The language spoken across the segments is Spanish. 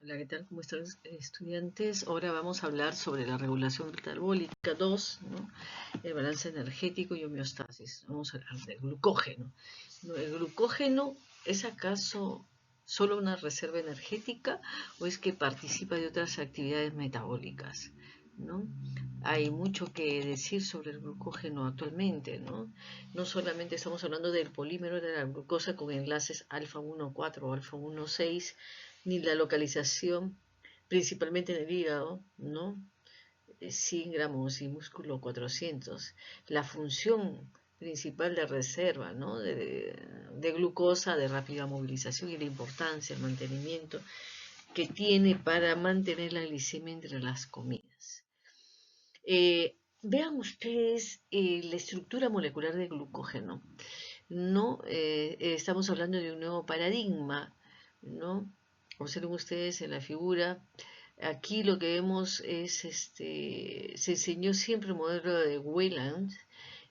Hola, ¿qué tal? ¿Cómo están estudiantes? Ahora vamos a hablar sobre la regulación metabólica 2, ¿no? El balance energético y homeostasis. Vamos a hablar del glucógeno. ¿No? ¿El glucógeno es acaso solo una reserva energética o es que participa de otras actividades metabólicas? ¿No? Hay mucho que decir sobre el glucógeno actualmente, ¿no? No solamente estamos hablando del polímero de la glucosa con enlaces alfa 1,4 o alfa 1,6, ni la localización, principalmente en el hígado, ¿no? 100 gramos y músculo 400. La función principal de reserva, ¿no? de glucosa, de rápida movilización y la importancia, el mantenimiento que tiene para mantener la glicemia entre las comidas. Vean ustedes la estructura molecular del glucógeno. ¿No? Estamos hablando de un nuevo paradigma, ¿no? Observen ustedes en la figura, aquí lo que vemos es, se enseñó siempre el modelo de Weyland,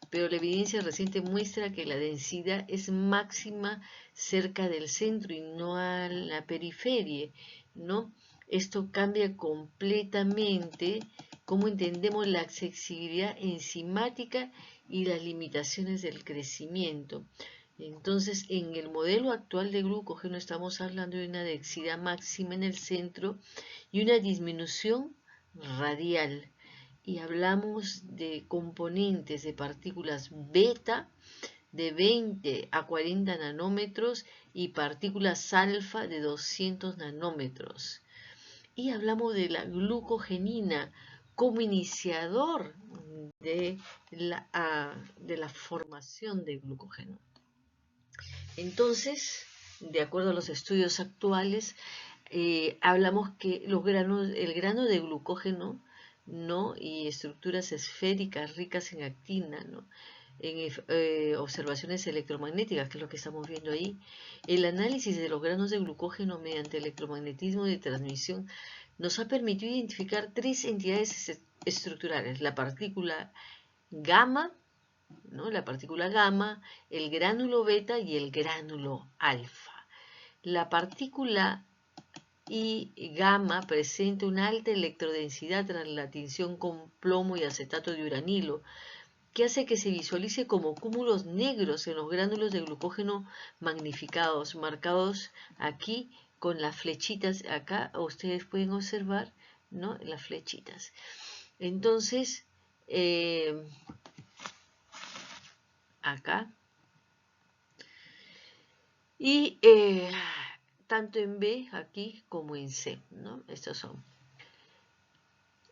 pero la evidencia reciente muestra que la densidad es máxima cerca del centro y no a la periferia, ¿no? Esto cambia completamente cómo entendemos la accesibilidad enzimática y las limitaciones del crecimiento. Entonces, en el modelo actual de glucógeno estamos hablando de una densidad máxima en el centro y una disminución radial. Y hablamos de componentes de partículas beta de 20 a 40 nanómetros y partículas alfa de 200 nanómetros. Y hablamos de la glucogenina como iniciador de la formación de glucógeno. Entonces, de acuerdo a los estudios actuales, hablamos que el grano de glucógeno, ¿no? Y estructuras esféricas ricas en actina, ¿no? En observaciones electromagnéticas, que es lo que estamos viendo ahí, el análisis de los granos de glucógeno mediante electromagnetismo de transmisión nos ha permitido identificar tres entidades estructurales: la partícula gamma, ¿no? La partícula gamma, el gránulo beta y el gránulo alfa. La partícula y gamma presenta una alta electrodensidad tras la tinción con plomo y acetato de uranilo, que hace que se visualice como cúmulos negros en los gránulos de glucógeno magnificados, marcados aquí con las flechitas. Acá ustedes pueden observar, ¿no? Las flechitas. Entonces, acá. Y tanto en B aquí como en C, ¿no? Estos son.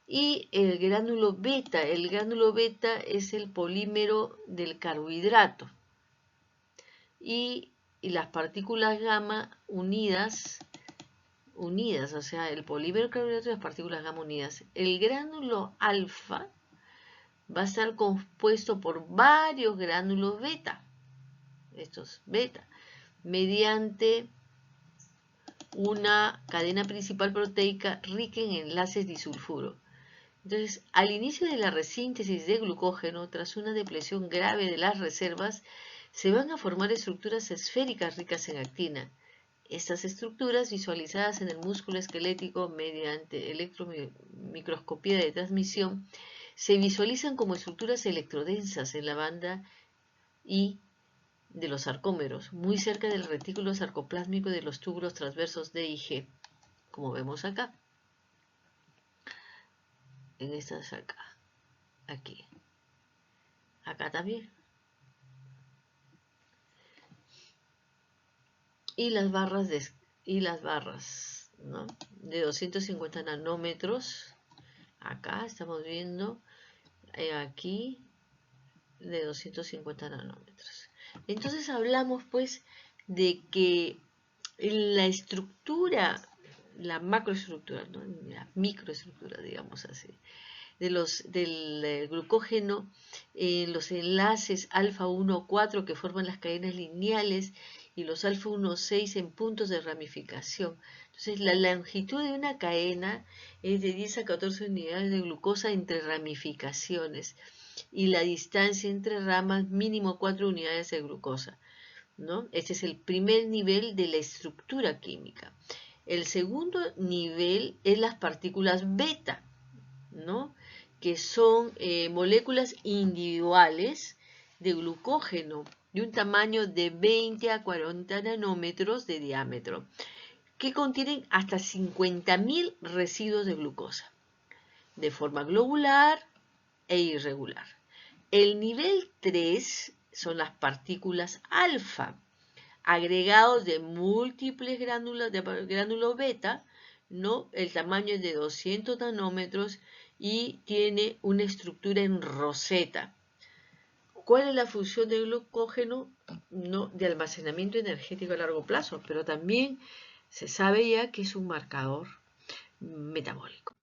Y el gránulo beta es el polímero del carbohidrato. Y las partículas gamma unidas, o sea, el polímero del carbohidrato y las partículas gamma unidas. El gránulo alfa va a estar compuesto por varios gránulos beta, estos beta, mediante una cadena principal proteica rica en enlaces disulfuro. Entonces, al inicio de la resíntesis de glucógeno, tras una depresión grave de las reservas, se van a formar estructuras esféricas ricas en actina. Estas estructuras, visualizadas en el músculo esquelético mediante electromicroscopía de transmisión, se visualizan como estructuras electrodensas en la banda y de los sarcómeros, muy cerca del retículo sarcoplásmico de los túbulos transversos D y G, como vemos acá, en estas acá, aquí, acá también. Y las barras, ¿no? De 250 nanómetros, acá estamos viendo, aquí, de 250 nanómetros. Entonces hablamos pues de que la estructura, la macroestructura, ¿no? La microestructura, digamos así, del glucógeno, los enlaces alfa 1,4 que forman las cadenas lineales y los alfa 1,6 en puntos de ramificación. Entonces, la longitud de una cadena es de 10 a 14 unidades de glucosa entre ramificaciones y la distancia entre ramas mínimo 4 unidades de glucosa, ¿no? Este es el primer nivel de la estructura química. El segundo nivel es las partículas beta, ¿no? Que son moléculas individuales de glucógeno de un tamaño de 20 a 40 nanómetros de diámetro, que contienen hasta 50.000 residuos de glucosa, de forma globular e irregular. El nivel 3 son las partículas alfa, agregados de múltiples gránulos beta, ¿no? El tamaño es de 200 nanómetros y tiene una estructura en roseta. ¿Cuál es la función del glucógeno? No, de almacenamiento energético a largo plazo, pero también se sabe ya que es un marcador metabólico.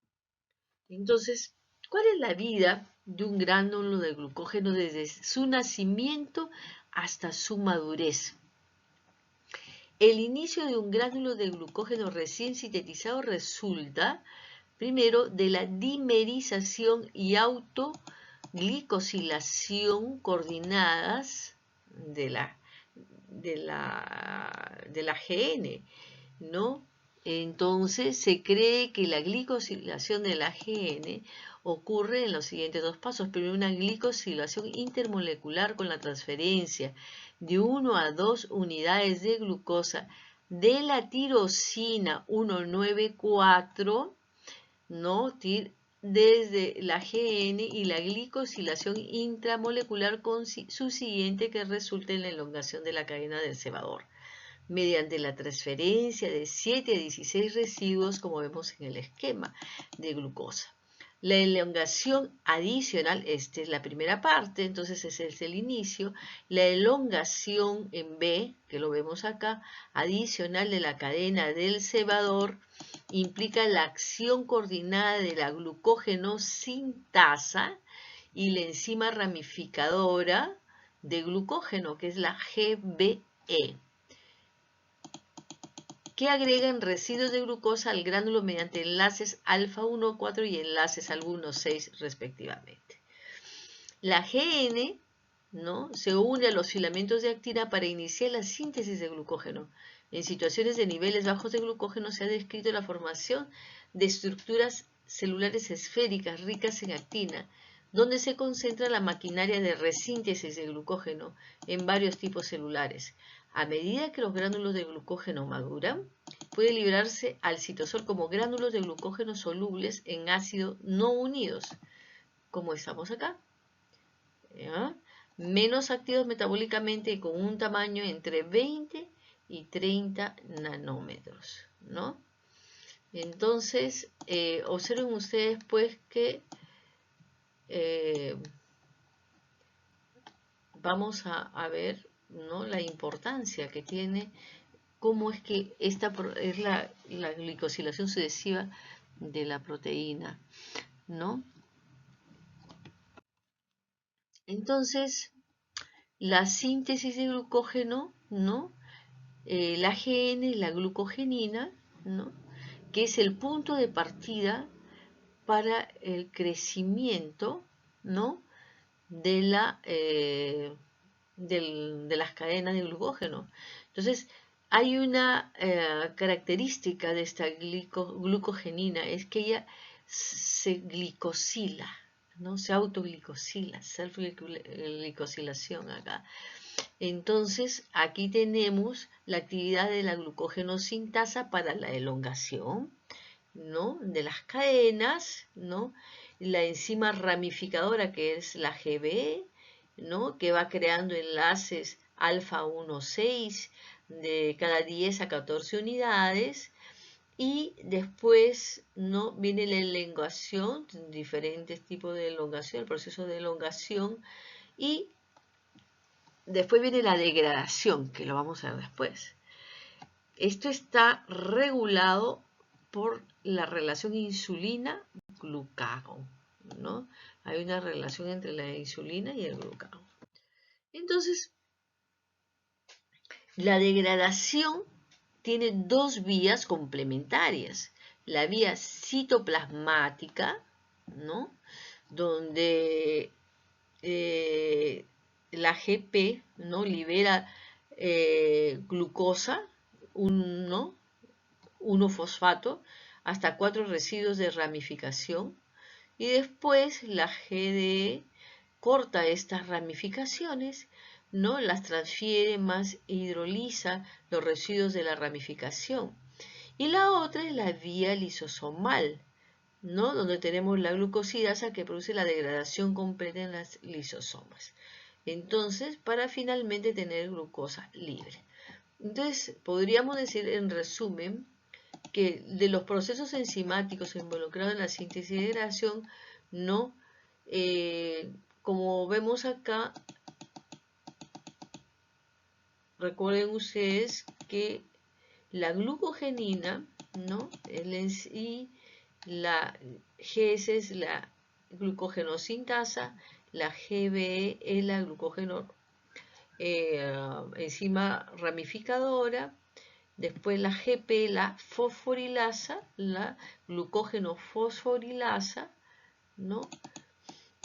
Entonces, ¿cuál es la vida de un gránulo de glucógeno desde su nacimiento hasta su madurez? El inicio de un gránulo de glucógeno recién sintetizado resulta, primero, de la dimerización y autoglicosilación coordinadas de la AGN, ¿no? Entonces, se cree que la glicosilación del AGN ocurre en los siguientes dos pasos. Primero, una glicosilación intermolecular con la transferencia de 1 a 2 unidades de glucosa de la tirosina 194, ¿no? Desde la AGN, y la glicosilación intramolecular con su siguiente, que resulta en la elongación de la cadena del cebador, mediante la transferencia de 7 a 16 residuos, como vemos en el esquema de glucosa. La elongación adicional, esta es la primera parte, entonces ese es el inicio. La elongación en B, que lo vemos acá, adicional de la cadena del cebador, implica la acción coordinada de la glucógeno sintasa y la enzima ramificadora de glucógeno, que es la GBE, que agregan residuos de glucosa al gránulo mediante enlaces alfa 1, 4 y enlaces algunos 6 respectivamente. La GN, ¿no?, se une a los filamentos de actina para iniciar la síntesis de glucógeno. En situaciones de niveles bajos de glucógeno se ha descrito la formación de estructuras celulares esféricas ricas en actina, donde se concentra la maquinaria de resíntesis de glucógeno en varios tipos celulares. A medida que los gránulos de glucógeno maduran, puede liberarse al citosol como gránulos de glucógeno solubles en ácido no unidos, como estamos acá, ¿ya?, menos activos metabólicamente y con un tamaño entre 20 y 30 nanómetros, ¿no? Entonces, observen ustedes pues que vamos a ver, ¿no?, la importancia que tiene, cómo es que esta es la glicosilación sucesiva de la proteína, ¿no? Entonces, la síntesis de glucógeno, ¿no?, la AGN, la glucogenina, ¿no?, que es el punto de partida para el crecimiento, ¿no?, de las cadenas de glucógeno. Entonces, hay una característica de esta glucogenina, es que ella se glicosila, ¿no?, se autoglicosila, self-glicosilación acá. Entonces, aquí tenemos la actividad de la glucógeno sintasa para la elongación, ¿no?, de las cadenas, ¿no?, la enzima ramificadora, que es la GBE, ¿no?, que va creando enlaces alfa 1, 6 de cada 10 a 14 unidades, y después, ¿no?, viene la elongación, diferentes tipos de elongación, el proceso de elongación, y después viene la degradación, que lo vamos a ver después. Esto está regulado por la relación insulina-glucagón, ¿no? Hay una relación entre la insulina y el glucagón. Entonces, la degradación tiene dos vías complementarias. La vía citoplasmática, ¿no?, donde la AGP, ¿no?, libera glucosa, 1-fosfato, hasta 4 residuos de ramificación, y después la GDE corta estas ramificaciones, ¿no? Las transfiere más hidroliza los residuos de la ramificación. Y la otra es la vía lisosomal, ¿no? Donde tenemos la glucosidasa que produce la degradación completa en las lisosomas. Entonces, para finalmente tener glucosa libre. Entonces, podríamos decir en resumen que de los procesos enzimáticos involucrados en la síntesis y degradación, no, como vemos acá, recuerden ustedes que la glucogenina, ¿no? Y la GS es la glucogenosintasa, la GBE es la glucógeno enzima ramificadora, después la GP, la fosforilasa, la glucógeno fosforilasa, ¿no?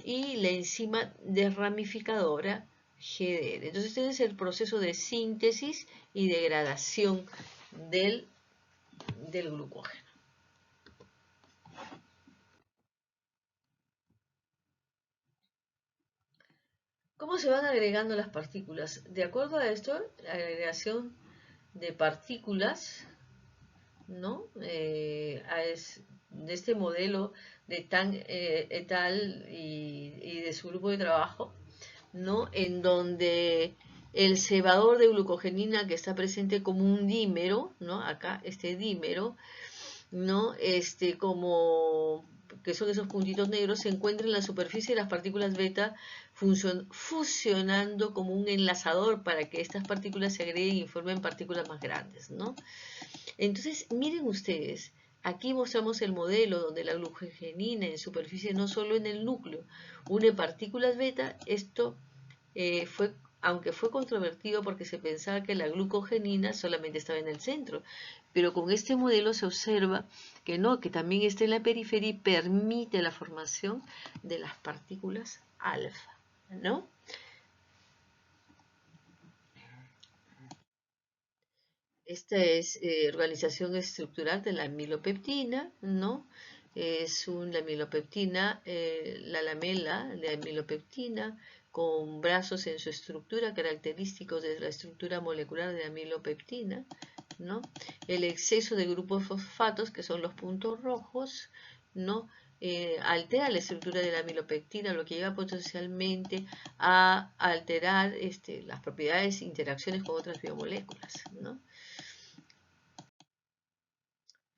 Y la enzima desramificadora GDR. Entonces este es el proceso de síntesis y degradación del glucógeno. ¿Cómo se van agregando las partículas? De acuerdo a esto, la agregación de partículas, ¿no? De este modelo de Tang et al. Y de su grupo de trabajo, ¿no? En donde el cebador de glucogenina que está presente como un dímero, ¿no? Acá este dímero, ¿no? Como que son esos puntitos negros, se encuentra en la superficie de las partículas beta fusionando como un enlazador para que estas partículas se agreguen y formen partículas más grandes, ¿no? Entonces, miren ustedes, aquí mostramos el modelo donde la glucogenina en superficie, no solo en el núcleo, une partículas beta. Esto aunque fue controvertido porque se pensaba que la glucogenina solamente estaba en el centro, pero con este modelo se observa que no, que también está en la periferia y permite la formación de las partículas alfa, ¿no? Esta es organización estructural de la amilopeptina, ¿no? La amilopeptina, la lamela de amilopeptina, con brazos en su estructura característicos de la estructura molecular de amilopeptina, ¿no? El exceso de grupos fosfatos, que son los puntos rojos, ¿no? Altera la estructura de la amilopectina, lo que lleva potencialmente a alterar las propiedades e interacciones con otras biomoléculas, ¿no?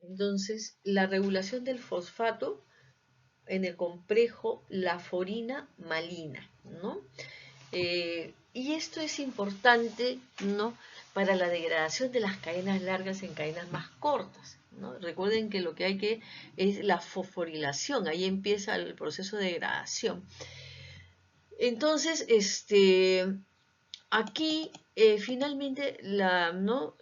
Entonces, la regulación del fosfato en el complejo laforina malina, ¿no? Y esto es importante, ¿no? Para la degradación de las cadenas largas en cadenas más cortas, ¿no? Recuerden que lo que hay que es la fosforilación, ahí empieza el proceso de degradación. Entonces, aquí finalmente ¿no?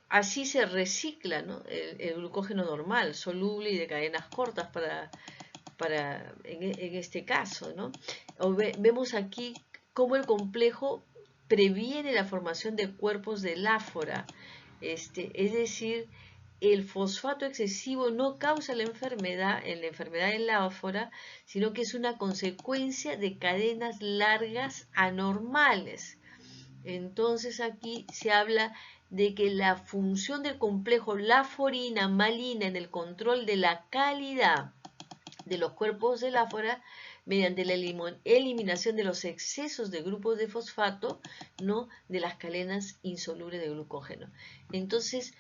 Así se recicla, ¿no? el glucógeno normal, soluble y de cadenas cortas en este caso, ¿no? Vemos aquí cómo el complejo previene la formación de cuerpos de láfora, es decir, el fosfato excesivo no causa la enfermedad en la láfora, sino que es una consecuencia de cadenas largas anormales. Entonces aquí se habla de que la función del complejo laforina malina en el control de la calidad de los cuerpos de láfora mediante la eliminación de los excesos de grupos de fosfato, ¿no? De las cadenas insolubles de glucógeno. Entonces,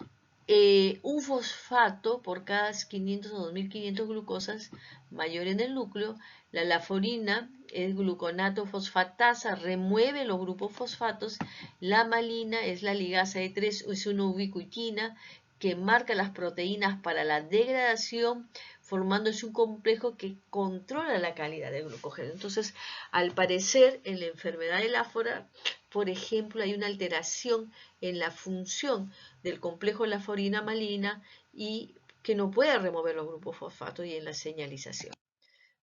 un fosfato por cada 500 o 2500 glucosas mayor en el núcleo, la laforina es gluconato fosfatasa, remueve los grupos fosfatos, la malina es la ligasa E3, es una ubiquitina que marca las proteínas para la degradación, formándose un complejo que controla la calidad del glucógeno. Entonces, al parecer, en la enfermedad de láfora, por ejemplo, hay una alteración en la función del complejo laforina malina y que no puede remover los grupos fosfatos y en la señalización,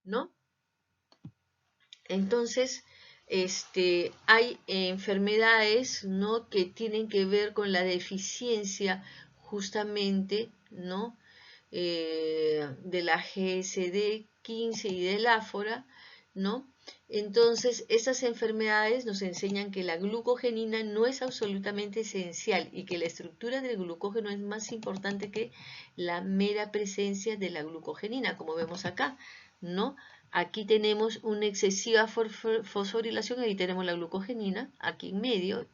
¿no? Entonces, hay enfermedades, ¿no? Que tienen que ver con la deficiencia justamente, ¿no? De la GSD-15 y del áfora, ¿no? Entonces, estas enfermedades nos enseñan que la glucogenina no es absolutamente esencial y que la estructura del glucógeno es más importante que la mera presencia de la glucogenina, como vemos acá, ¿no? Aquí tenemos una excesiva fosforilación, ahí tenemos la glucogenina, aquí en medio,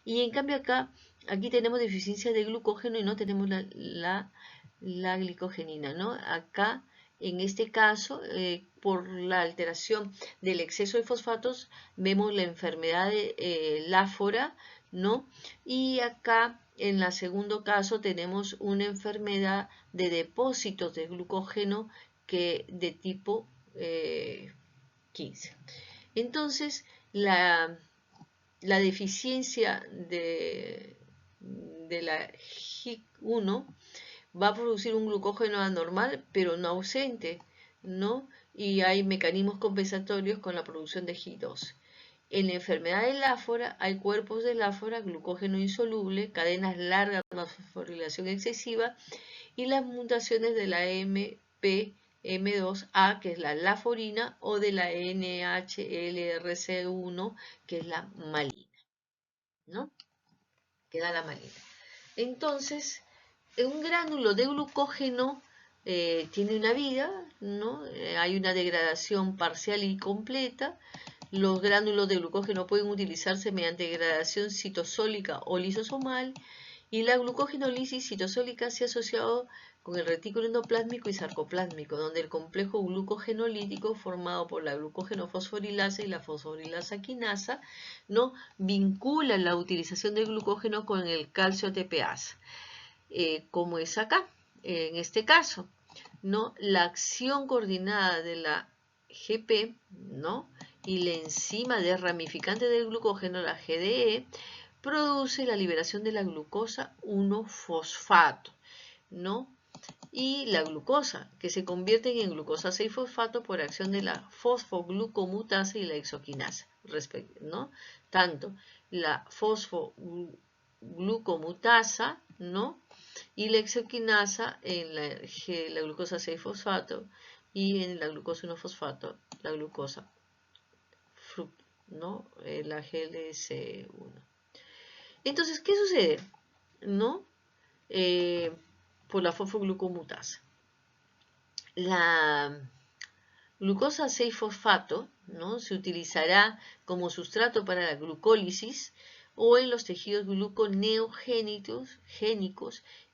y en cambio acá, aquí tenemos deficiencia de glucógeno y no tenemos la glicogenina, ¿no? Acá, en este caso, por la alteración del exceso de fosfatos, vemos la enfermedad de láfora, ¿no? Y acá, en el segundo caso, tenemos una enfermedad de depósitos de glucógeno de tipo 15. Entonces, la deficiencia de la GIC1 va a producir un glucógeno anormal, pero no ausente, ¿no? Y hay mecanismos compensatorios con la producción de GI2. En la enfermedad del áfora hay cuerpos del áfora, glucógeno insoluble, cadenas largas de fosforilación excesiva y las mutaciones de la MPM2A, que es la laforina, o de la NHLRC1, que es la malina, ¿no? Queda la malina. Entonces, un gránulo de glucógeno tiene una vida, ¿no? Hay una degradación parcial y completa. Los gránulos de glucógeno pueden utilizarse mediante degradación citosólica o lisosomal, y la glucogenólisis citosólica se ha asociado con el retículo endoplásmico y sarcoplásmico, donde el complejo glucogenolítico formado por la glucógeno-fosforilasa y la fosforilasa quinasa, ¿no? Vincula la utilización del glucógeno con el calcio ATPasa, como es acá, en este caso, ¿no? La acción coordinada de la GP, ¿no? Y la enzima de ramificante del glucógeno, la GDE, produce la liberación de la glucosa 1-fosfato, ¿no? Y la glucosa, que se convierte en glucosa 6-fosfato por acción de la fosfoglucomutasa y la exoquinasa, ¿no? Tanto la fosfoglucomutasa, ¿no? Y la exoquinasa en la glucosa 6-fosfato y en la glucosa 1-fosfato, la glucosa ¿no? La GLS1. Entonces, ¿qué sucede? ¿No? Por la fosfoglucomutasa. La glucosa 6-fosfato, ¿no? Se utilizará como sustrato para la glucólisis o en los tejidos gluconeogénicos,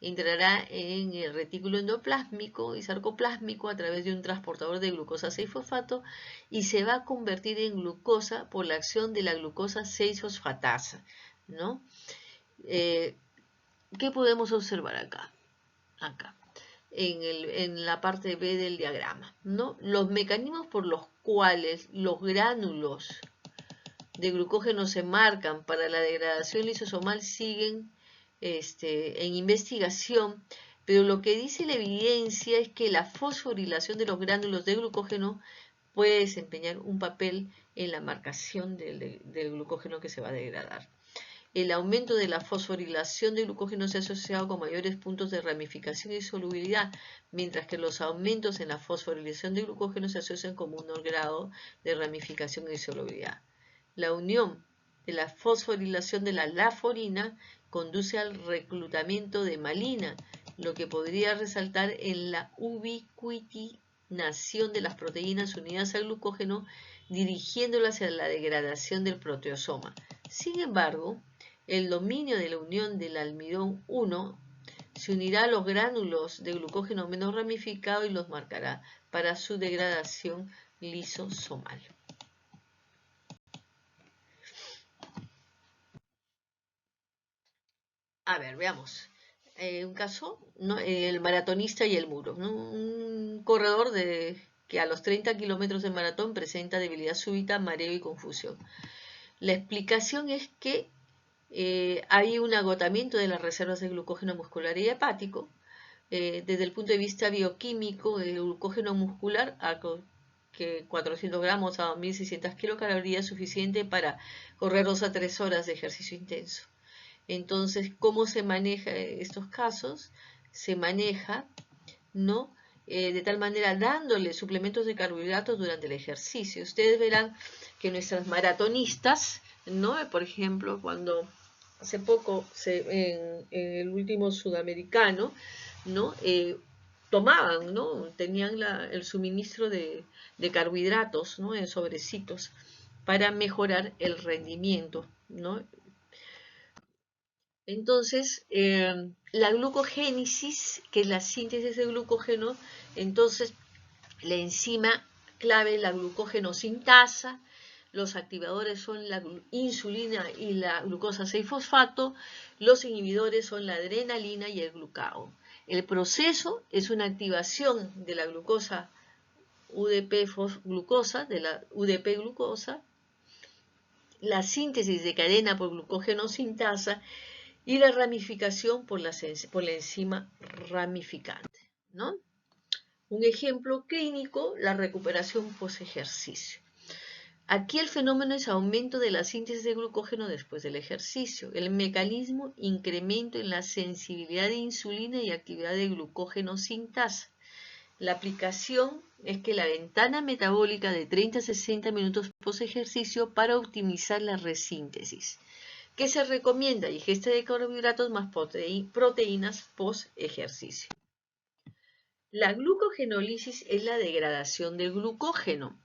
entrará en el retículo endoplásmico y sarcoplásmico a través de un transportador de glucosa 6-fosfato y se va a convertir en glucosa por la acción de la glucosa 6-fosfatasa, ¿no? ¿Qué podemos observar acá? Acá, en la parte B del diagrama, ¿no? Los mecanismos por los cuales los gránulos de glucógeno se marcan para la degradación lisosomal siguen en investigación, pero lo que dice la evidencia es que la fosforilación de los gránulos de glucógeno puede desempeñar un papel en la marcación del glucógeno que se va a degradar. El aumento de la fosforilación de glucógeno se ha asociado con mayores puntos de ramificación y solubilidad, mientras que los aumentos en la fosforilación de glucógeno se asocian con un menor grado de ramificación y solubilidad. La unión de la fosforilación de la laforina conduce al reclutamiento de malina, lo que podría resaltar en la ubiquitinación de las proteínas unidas al glucógeno, dirigiéndolas hacia la degradación del proteosoma. Sin embargo, el dominio de la unión del almidón 1 se unirá a los gránulos de glucógeno menos ramificado y los marcará para su degradación lisosomal. A ver, veamos. Un caso, ¿no? El maratonista y el muro, ¿no? Un corredor que a los 30 kilómetros de maratón presenta debilidad súbita, mareo y confusión. La explicación es que hay un agotamiento de las reservas de glucógeno muscular y hepático. Desde el punto de vista bioquímico, el glucógeno muscular, que 400 gramos a 1600 kilocalorías, es suficiente para correr 2 a 3 horas de ejercicio intenso. Entonces, ¿cómo se maneja estos casos? Se maneja, ¿no? De tal manera dándole suplementos de carbohidratos durante el ejercicio. Ustedes verán que nuestras maratonistas, ¿no? Por ejemplo, cuando hace poco en el último sudamericano, ¿no? Tomaban, ¿no? Tenían el suministro de carbohidratos, ¿no? En sobrecitos para mejorar el rendimiento, ¿no? Entonces, la glucogénesis, que es la síntesis de glucógeno, entonces la enzima clave es la glucógeno sintasa, los activadores son la insulina y la glucosa 6-fosfato, los inhibidores son la adrenalina y el glucagón. El proceso es una activación de la glucosa UDP-glucosa, de la UDP-glucosa, la síntesis de cadena por glucógeno sintasa y la ramificación por la enzima ramificante, ¿no? Un ejemplo clínico, la recuperación post-ejercicio. Aquí el fenómeno es aumento de la síntesis de glucógeno después del ejercicio. El mecanismo, incremento en la sensibilidad de insulina y actividad de glucógeno sintasa. La aplicación es que la ventana metabólica de 30 a 60 minutos post-ejercicio para optimizar la resíntesis. ¿Qué se recomienda? Ingesta de carbohidratos más proteínas post-ejercicio. La glucogenólisis es la degradación del glucógeno.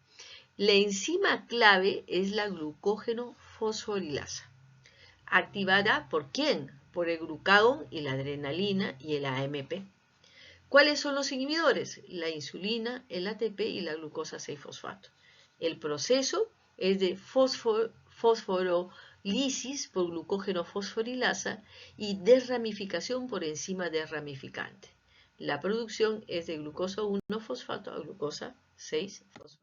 La enzima clave es la glucógeno fosforilasa. ¿Activada por quién? Por el glucagón y la adrenalina y el AMP. ¿Cuáles son los inhibidores? La insulina, el ATP y la glucosa 6-fosfato. El proceso es de fosforolisis por glucógeno fosforilasa y desramificación por enzima desramificante. La producción es de glucosa 1-fosfato a glucosa 6-fosfato.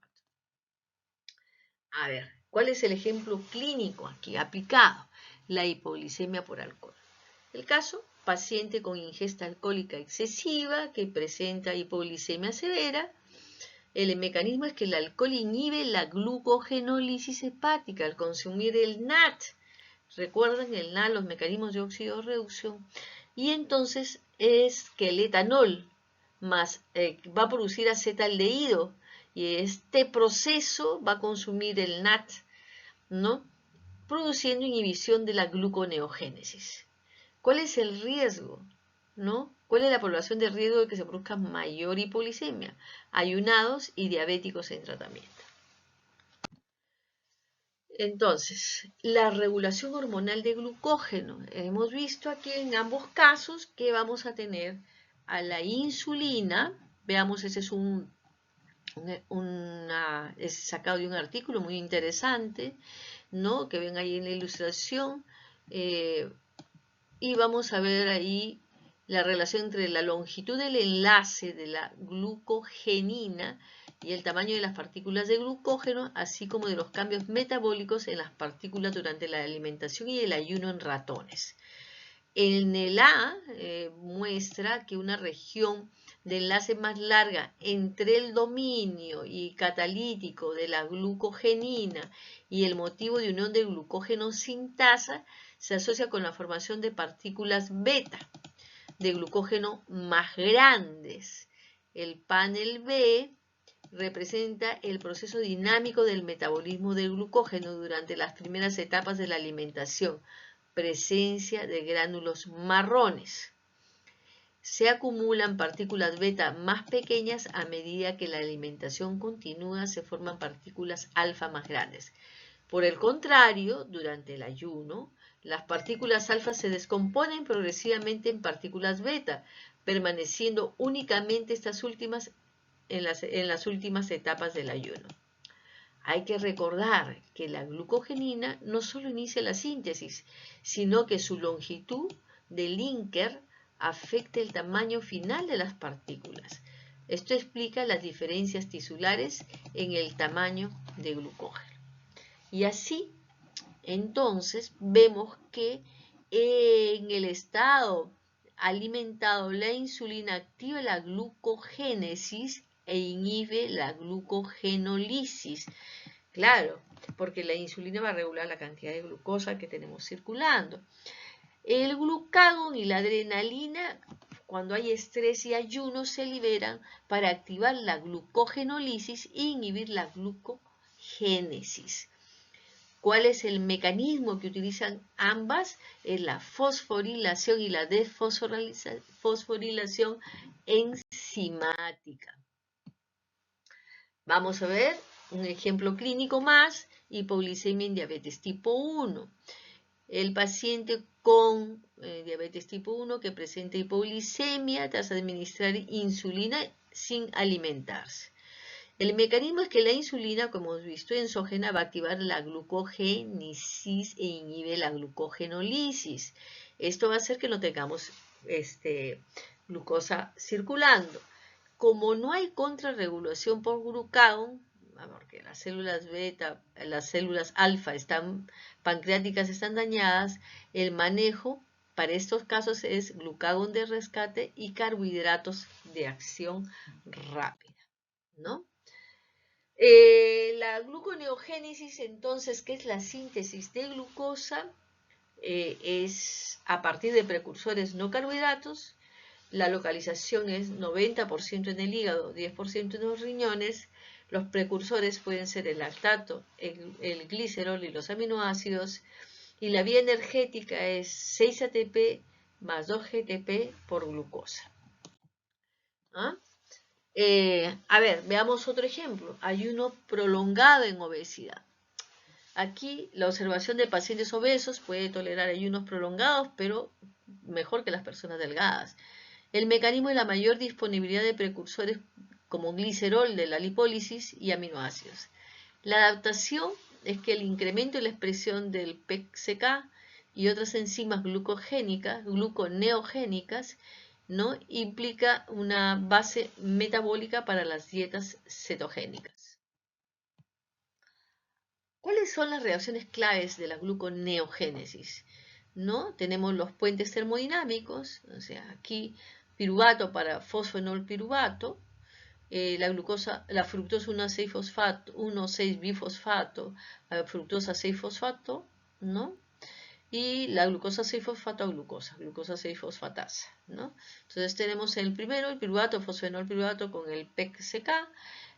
A ver, ¿cuál es el ejemplo clínico aquí aplicado? La hipoglicemia por alcohol. El caso, paciente con ingesta alcohólica excesiva que presenta hipoglicemia severa. El mecanismo es que el alcohol inhibe la glucogenólisis hepática al consumir el NAT. Recuerden el NAT, los mecanismos de oxidorreducción. Y entonces es que el etanol va a producir acetaldehído y este proceso va a consumir el NAT, ¿no? Produciendo inhibición de la gluconeogénesis. ¿Cuál es el riesgo? ¿No? ¿Cuál es la población de riesgo de que se produzca mayor hipoglicemia? Ayunados y diabéticos en tratamiento. Entonces, la regulación hormonal de glucógeno. Hemos visto aquí en ambos casos que vamos a tener a la insulina. Veamos, ese es es sacado de un artículo muy interesante, ¿no? Que ven ahí en la ilustración. Y vamos a ver ahí la relación entre la longitud del enlace de la glucogenina y el tamaño de las partículas de glucógeno, así como de los cambios metabólicos en las partículas durante la alimentación y el ayuno en ratones. En el A muestra que una región de enlace más larga entre el dominio y catalítico de la glucogenina y el motivo de unión de glucógeno sintasa se asocia con la formación de partículas beta de glucógeno más grandes. El panel B representa el proceso dinámico del metabolismo del glucógeno durante las primeras etapas de la alimentación, presencia de gránulos marrones. Se acumulan partículas beta más pequeñas a medida que la alimentación continúa, se forman partículas alfa más grandes. Por el contrario, durante el ayuno, las partículas alfa se descomponen progresivamente en partículas beta, permaneciendo únicamente estas últimas en las últimas etapas del ayuno. Hay que recordar que la glucogenina no solo inicia la síntesis, sino que su longitud de Linker afecta el tamaño final de las partículas. Esto explica las diferencias tisulares en el tamaño de glucógeno. Y así, entonces, vemos que en el estado alimentado la insulina activa la glucogénesis e inhibe la glucogenólisis. Claro, porque la insulina va a regular la cantidad de glucosa que tenemos circulando. El glucagón y la adrenalina, cuando hay estrés y ayuno, se liberan para activar la glucogenólisis e inhibir la glucogénesis. ¿Cuál es el mecanismo que utilizan ambas? Es la fosforilación y la desfosforilación enzimática. Vamos a ver un ejemplo clínico más, hipoglicemia en diabetes tipo 1. El paciente con diabetes tipo 1 que presenta hipoglicemia tras administrar insulina sin alimentarse. El mecanismo es que la insulina, como hemos visto, enzógena va a activar la glucogénesis e inhibe la glucogenólisis. Esto va a hacer que no tengamos glucosa circulando. Como no hay contrarregulación por glucagón, porque las células beta, las células alfa pancreáticas están dañadas, el manejo para estos casos es glucagón de rescate y carbohidratos de acción rápida, ¿no? La gluconeogénesis, entonces, que es la síntesis de glucosa, es a partir de precursores no carbohidratos. La localización es 90% en el hígado, 10% en los riñones. Los precursores pueden ser el lactato, el glicerol y los aminoácidos. Y la vía energética es 6 ATP más 2 GTP por glucosa. ¿Ah? A ver, veamos otro ejemplo. Ayuno prolongado en obesidad. Aquí la observación de pacientes obesos puede tolerar ayunos prolongados, pero mejor que las personas delgadas. El mecanismo es la mayor disponibilidad de precursores como glicerol de la lipólisis y aminoácidos. La adaptación es que el incremento en la expresión del PECK y otras enzimas gluconeogénicas, ¿no?, implica una base metabólica para las dietas cetogénicas. ¿Cuáles son las reacciones claves de la gluconeogénesis? ¿No? Tenemos los puentes termodinámicos, o sea, aquí piruvato para fosfenolpiruvato, la fructosa 1,6-bifosfato, fructosa 6-fosfato, ¿no? Y la glucosa 6-fosfato a glucosa 6-fosfatasa, ¿no? Entonces tenemos el primero, el piruvato, fosfenolpiruvato con el PECK,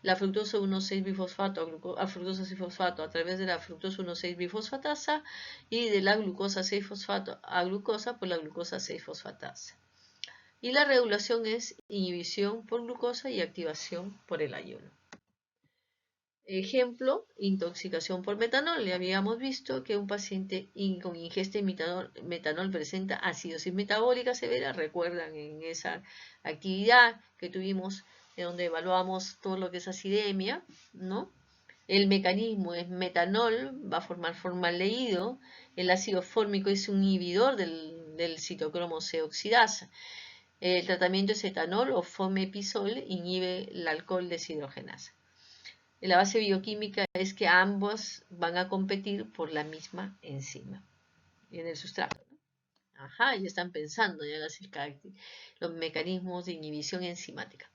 la fructosa 1,6-bifosfato a fructosa 6-fosfato a través de la fructosa 1,6-bifosfatasa y de la glucosa 6-fosfato a glucosa por la glucosa 6-fosfatasa. Y la regulación es inhibición por glucosa y activación por el ayuno. Ejemplo, intoxicación por metanol. Ya habíamos visto que un paciente con ingesta de metanol presenta acidosis metabólica severa. Recuerdan en esa actividad que tuvimos en donde evaluamos todo lo que es acidemia, ¿no? El mecanismo es metanol, va a formar formaldehído. El ácido fórmico es un inhibidor del citocromo C oxidasa. El tratamiento es etanol o fomepisol, inhibe el alcohol deshidrogenasa. La base bioquímica es que ambos van a competir por la misma enzima en el sustrato, ¿no? Ajá, ya están pensando ya los mecanismos de inhibición enzimática.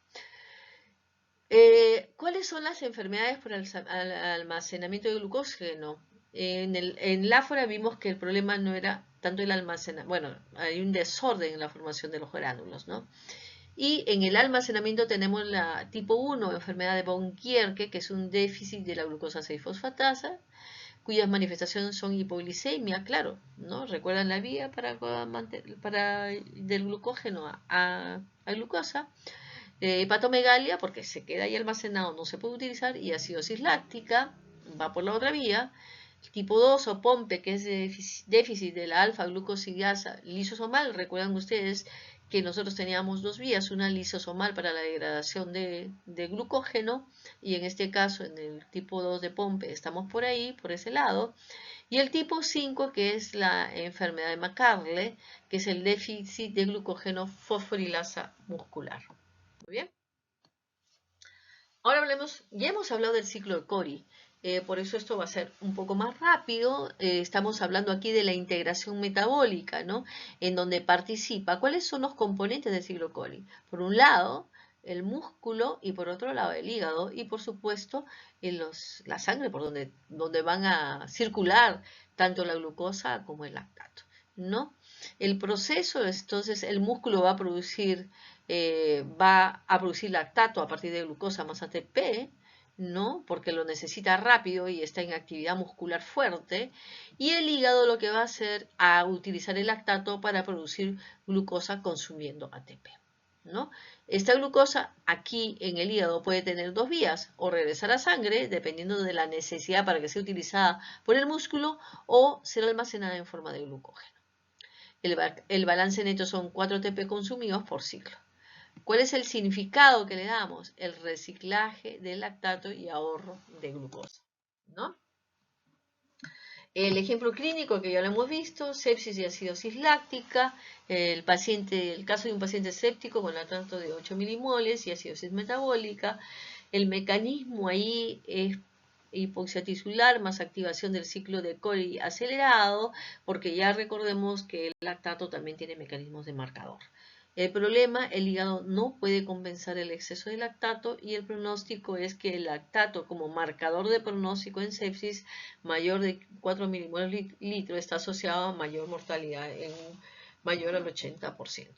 ¿Cuáles son las enfermedades por el almacenamiento de glucógeno? En Láfora vimos que el problema no era tanto el almacenamiento, bueno, hay un desorden en la formación de los gránulos, ¿no? Y en el almacenamiento tenemos la tipo 1, enfermedad de von Kierke, que es un déficit de la glucosa 6-fosfatasa, cuyas manifestaciones son hipoglicemia, claro, ¿no? Recuerdan la vía del glucógeno a glucosa, hepatomegalia, porque se queda ahí almacenado, no se puede utilizar, y acidosis láctica, va por la otra vía. Tipo 2 o POMPE, que es déficit de la alfa-glucosidasa lisosomal. Recuerdan ustedes que nosotros teníamos dos vías, una lisosomal para la degradación de glucógeno, y en este caso, en el tipo 2 de POMPE, estamos por ahí, por ese lado. Y el tipo 5, que es la enfermedad de McCarle, que es el déficit de glucógeno fosforilasa muscular. Muy bien. Ahora ya hemos hablado del ciclo de Cori, por eso esto va a ser un poco más rápido. Estamos hablando aquí de la integración metabólica, ¿no? En donde participa. ¿Cuáles son los componentes del ciclo Cori? Por un lado, el músculo y por otro lado el hígado y por supuesto la sangre por donde van a circular tanto la glucosa como el lactato, ¿no? El proceso, entonces, el músculo va a producir lactato a partir de glucosa más ATP, ¿no? Porque lo necesita rápido y está en actividad muscular fuerte. Y el hígado lo que va a hacer a utilizar el lactato para producir glucosa consumiendo ATP, ¿no? Esta glucosa aquí en el hígado puede tener dos vías, o regresar a sangre, dependiendo de la necesidad para que sea utilizada por el músculo, o ser almacenada en forma de glucógeno. El balance neto son 4 ATP consumidos por ciclo. ¿Cuál es el significado que le damos? El reciclaje del lactato y ahorro de glucosa, ¿no? El ejemplo clínico que ya lo hemos visto, sepsis y acidosis láctica, el caso de un paciente séptico con lactato de 8 milimoles y acidosis metabólica. El mecanismo ahí es hipoxia tisular más activación del ciclo de Cori acelerado, porque ya recordemos que el lactato también tiene mecanismos de marcador. El problema, el hígado no puede compensar el exceso de lactato y el pronóstico es que el lactato como marcador de pronóstico en sepsis mayor de 4 milimoles litro está asociado a mayor mortalidad mayor al 80%.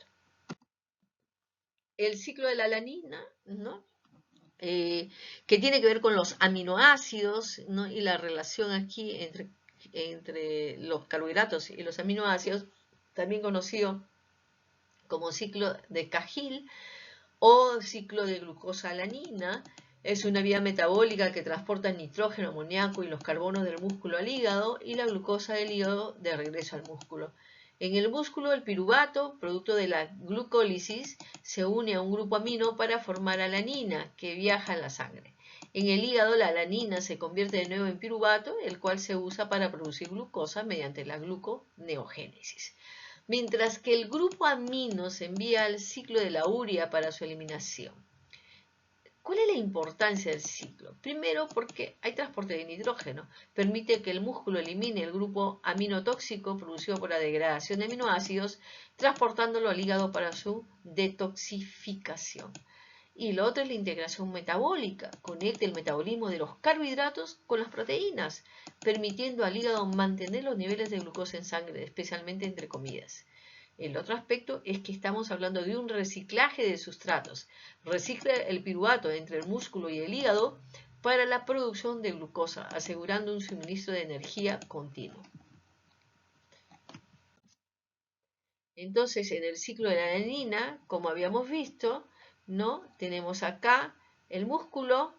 El ciclo de la alanina, ¿no? Que tiene que ver con los aminoácidos, ¿no? Y la relación aquí entre los carbohidratos y los aminoácidos, también conocido como ciclo de Cahill o ciclo de glucosa-alanina. Es una vía metabólica que transporta el nitrógeno, amoníaco y los carbonos del músculo al hígado y la glucosa del hígado de regreso al músculo. En el músculo, el piruvato, producto de la glucólisis, se une a un grupo amino para formar alanina, que viaja en la sangre. En el hígado, la alanina se convierte de nuevo en piruvato, el cual se usa para producir glucosa mediante la gluconeogénesis. Mientras que el grupo amino se envía al ciclo de la urea para su eliminación. ¿Cuál es la importancia del ciclo? Primero, porque hay transporte de nitrógeno. Permite que el músculo elimine el grupo amino tóxico producido por la degradación de aminoácidos, transportándolo al hígado para su detoxificación. Y lo otro es la integración metabólica. Conecta el metabolismo de los carbohidratos con las proteínas, permitiendo al hígado mantener los niveles de glucosa en sangre, especialmente entre comidas. El otro aspecto es que estamos hablando de un reciclaje de sustratos. Recicla el piruvato entre el músculo y el hígado para la producción de glucosa, asegurando un suministro de energía continuo. Entonces, en el ciclo de la alanina, como habíamos visto, ¿no? Tenemos acá el músculo,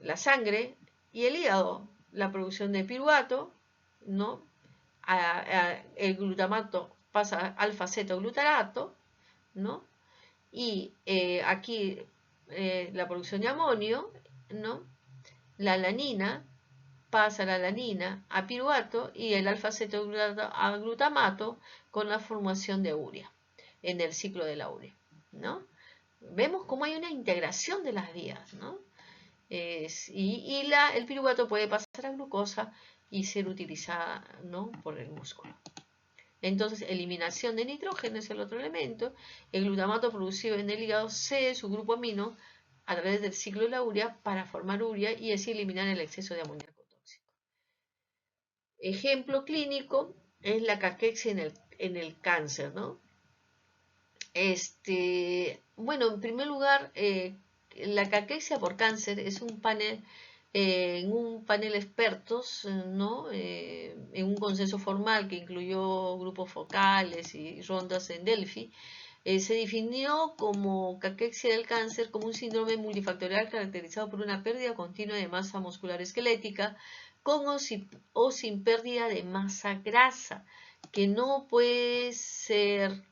la sangre y el hígado, la producción de piruvato, ¿no? El glutamato pasa alfa-cetoglutarato, ¿no? Y aquí la producción de amonio, ¿no? La alanina pasa la alanina a piruvato y el alfa-cetoglutamato a glutamato con la formación de urea en el ciclo de la urea, ¿no? Vemos cómo hay una integración de las vías, ¿no? El piruvato puede pasar a glucosa y ser utilizada, ¿no? Por el músculo. Entonces, eliminación de nitrógeno es el otro elemento. El glutamato producido en el hígado cede su grupo amino a través del ciclo de la urea para formar urea y así eliminar el exceso de amoníaco tóxico. Ejemplo clínico es la caquexia en el cáncer, ¿no? Bueno, en primer lugar, la caquexia por cáncer es un panel, en un panel de expertos, ¿no? En un consenso formal que incluyó grupos focales y rondas en Delphi, se definió como caquexia del cáncer como un síndrome multifactorial caracterizado por una pérdida continua de masa muscular esquelética con o sin pérdida de masa grasa, que no puede ser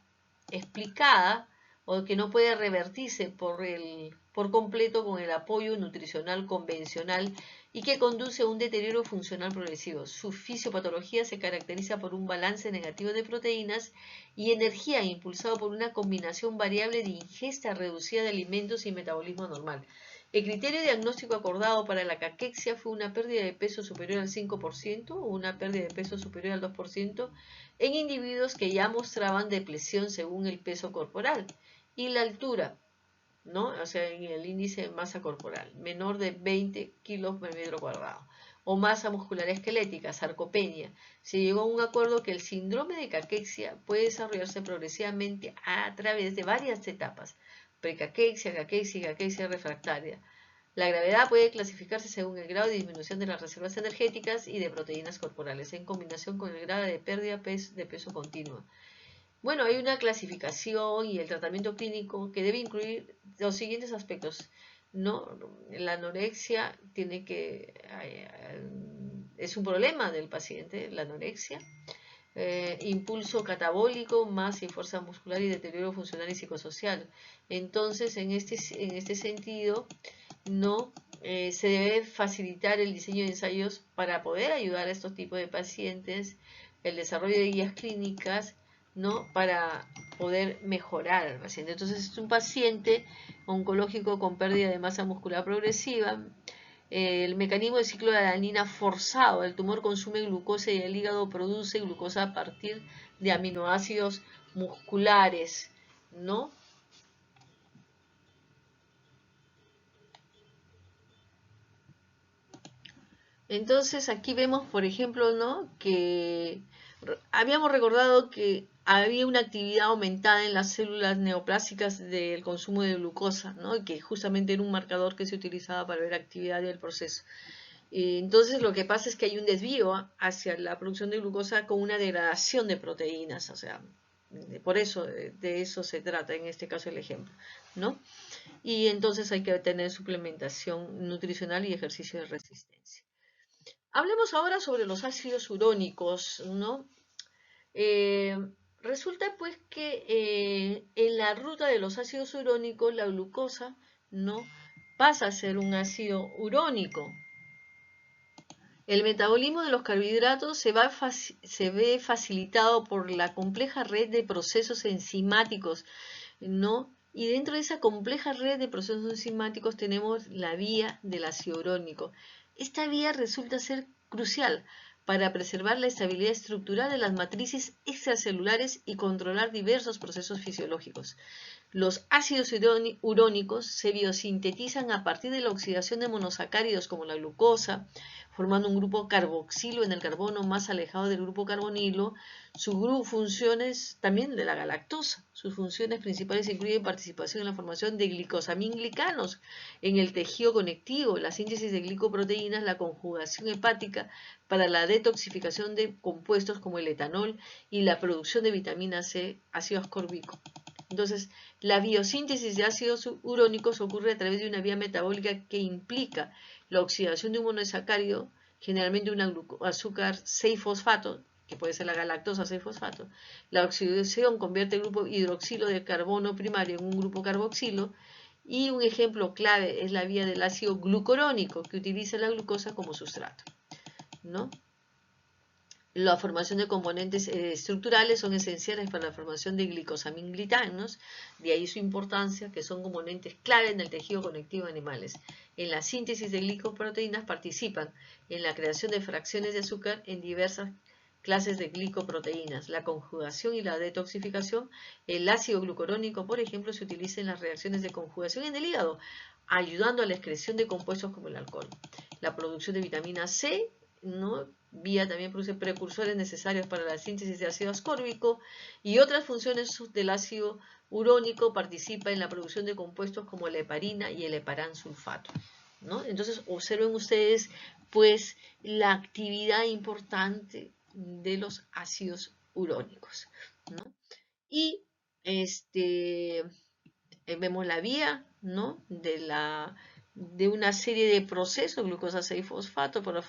explicada o que no puede revertirse por completo con el apoyo nutricional convencional y que conduce a un deterioro funcional progresivo. Su fisiopatología se caracteriza por un balance negativo de proteínas y energía impulsado por una combinación variable de ingesta reducida de alimentos y metabolismo normal. El criterio diagnóstico acordado para la caquexia fue una pérdida de peso superior al 5% o una pérdida de peso superior al 2% en individuos que ya mostraban depresión según el peso corporal y la altura, ¿no? O sea, en el índice de masa corporal, menor de 20 kilos por metro cuadrado. o masa muscular esquelética, sarcopenia. Se llegó a un acuerdo que el síndrome de caquexia puede desarrollarse progresivamente a través de varias etapas: precaquexia, caquexia y caquexia refractaria. La gravedad puede clasificarse según el grado de disminución de las reservas energéticas y de proteínas corporales, en combinación con el grado de pérdida de peso continua. Bueno, hay una clasificación y el tratamiento clínico que debe incluir los siguientes aspectos, ¿no? La anorexia es un problema del paciente, la anorexia. Impulso catabólico, masa y fuerza muscular y deterioro funcional y psicosocial. Entonces, en este sentido, no se debe facilitar el diseño de ensayos para poder ayudar a estos tipos de pacientes, el desarrollo de guías clínicas, ¿no? Para poder mejorar al paciente. Entonces, es un paciente oncológico con pérdida de masa muscular progresiva. El mecanismo de ciclo de alanina forzado. El tumor consume glucosa y el hígado produce glucosa a partir de aminoácidos musculares, ¿no? Entonces aquí vemos, por ejemplo, ¿no? Que habíamos recordado que había una actividad aumentada en las células neoplásicas del consumo de glucosa, ¿no? Y que justamente era un marcador que se utilizaba para ver actividad del proceso. Entonces lo que pasa es que hay un desvío hacia la producción de glucosa con una degradación de proteínas, o sea, por eso, de eso se trata en este caso el ejemplo, ¿no? Y entonces hay que tener suplementación nutricional y ejercicio de resistencia. Hablemos ahora sobre los ácidos urónicos, ¿no? Eh, Resulta pues que en la ruta de los ácidos urónicos la glucosa, ¿no? Pasa a ser un ácido urónico. El metabolismo de los carbohidratos se ve facilitado por la compleja red de procesos enzimáticos, ¿no? Y dentro de esa compleja red de procesos enzimáticos tenemos la vía del ácido urónico. Esta vía resulta ser crucial para preservar la estabilidad estructural de las matrices extracelulares y controlar diversos procesos fisiológicos. Los ácidos urónicos se biosintetizan a partir de la oxidación de monosacáridos como la glucosa, formando un grupo carboxilo en el carbono más alejado del grupo carbonilo. Sus funciones también de la galactosa. Sus funciones principales incluyen participación en la formación de glicosaminglicanos en el tejido conectivo, la síntesis de glicoproteínas, la conjugación hepática para la detoxificación de compuestos como el etanol y la producción de vitamina C, ácido ascórbico. Entonces, la biosíntesis de ácidos urónicos ocurre a través de una vía metabólica que implica la oxidación de un monosacárido, generalmente un azúcar 6-fosfato, que puede ser la galactosa 6-fosfato. La oxidación convierte el grupo hidroxilo de carbono primario en un grupo carboxilo, y un ejemplo clave es la vía del ácido glucurónico, que utiliza la glucosa como sustrato, ¿no? La formación de componentes estructurales son esenciales para la formación de glicosaminglicanos, de ahí su importancia, que son componentes clave en el tejido conectivo de animales. En la síntesis de glicoproteínas participan en la creación de fracciones de azúcar en diversas clases de glicoproteínas. La conjugación y la detoxificación, el ácido glucurónico, por ejemplo, se utiliza en las reacciones de conjugación en el hígado, ayudando a la excreción de compuestos como el alcohol. La producción de vitamina C, ¿no? Vía también produce precursores necesarios para la síntesis de ácido ascórbico, y otras funciones del ácido urónico participa en la producción de compuestos como la heparina y el heparán sulfato, ¿no? Entonces observen ustedes pues la actividad importante de los ácidos urónicos, ¿no? Y vemos la vía, ¿no? De una serie de procesos, glucosa 6-fosfato, por la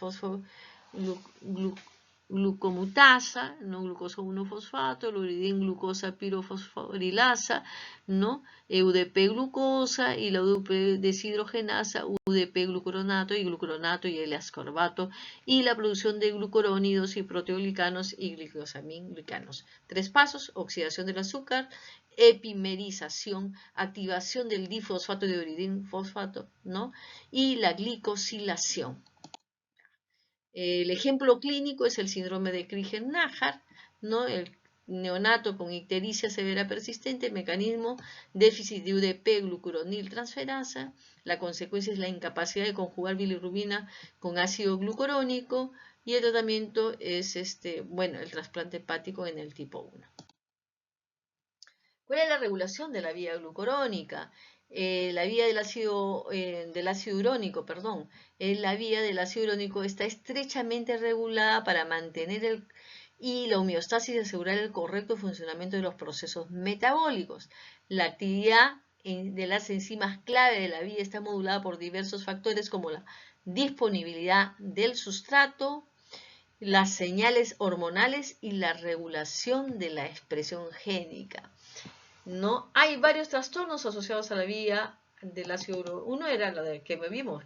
glucomutasa, ¿no? Glucosa 1-fosfato, el uridín glucosa pirofosforilasa, ¿no? UDP glucosa y la UDP deshidrogenasa, UDP glucuronato y glucuronato y L-ascorbato, y la producción de glucurónidos y proteoglicanos y glicosaminglicanos. 3 pasos: oxidación del azúcar, epimerización, activación del difosfato de uridín fosfato, ¿no? Y la glicosilación. El ejemplo clínico es el síndrome de Crigler-Najjar, ¿no? neonato con ictericia severa persistente, mecanismo déficit de UDP glucuronil transferasa, la consecuencia es la incapacidad de conjugar bilirrubina con ácido glucurónico y el tratamiento es el trasplante hepático en el tipo 1. ¿Cuál es la regulación de la vía glucurónica? La vía del ácido urónico, perdón. La vía del ácido urónico está estrechamente regulada para mantener y la homeostasis y asegurar el correcto funcionamiento de los procesos metabólicos. La actividad de las enzimas clave de la vía está modulada por diversos factores como la disponibilidad del sustrato, las señales hormonales y la regulación de la expresión génica. ¿No? Hay varios trastornos asociados a la vía del ácido urónico. Uno era la de que vimos,